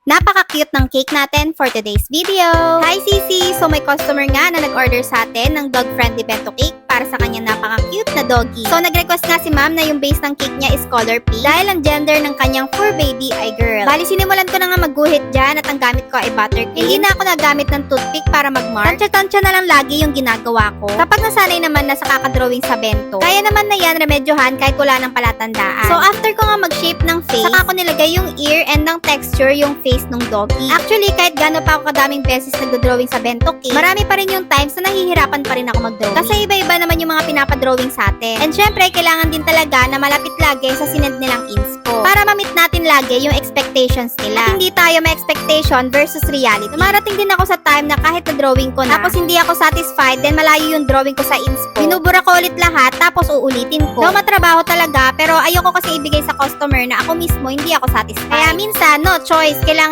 Napaka-cute ng cake natin for today's video! Hi Sisi! So may customer nga na nag-order sa atin ng dog-friendly bento cake para sa kanyang napaka-cute na doggy. So nag-request nga si ma'am na yung base ng cake niya is color pink dahil ang gender ng kanyang fur baby ay girl. Bali sinimulan ko na nga magguhit dyan at ang gamit ko ay buttercream. Hindi na ako nagamit ng toothpick para mag-mark. Tansya-tansya na lang lagi yung ginagawa ko. Kapag nasanay naman na sa kakadrawing sa bento, kaya naman na yan remedyohan kahit wala ng palatandaan. So after ko nga mag-shape ng face, saka ko nilagay yung ear and ng texture yung face nung doggy. Actually, kahit gaano pa ako kadaming beses nagdo-drawing sa bento cake, marami pa rin yung times na nahihirapan pa rin ako mag-drawing. Kasi iba-iba naman yung mga pinapadrawing sa atin. And syempre, kailangan din talaga na malapit lagi sa sinend nilang inspo. Para ma-meet natin lagi yung expectations nila. At hindi tayo ma-expectation versus reality. Dumarating din ako sa time na kahit na-drawing ko na, tapos hindi ako satisfied, then malayo yung drawing ko sa inspo. Binubura ko ulit lahat, tapos uulitin ko. Though matrabaho talaga, pero ayoko kasi ibigay sa customer na ako mismo hindi ako satisfied. Kaya minsan, no choice, kailangan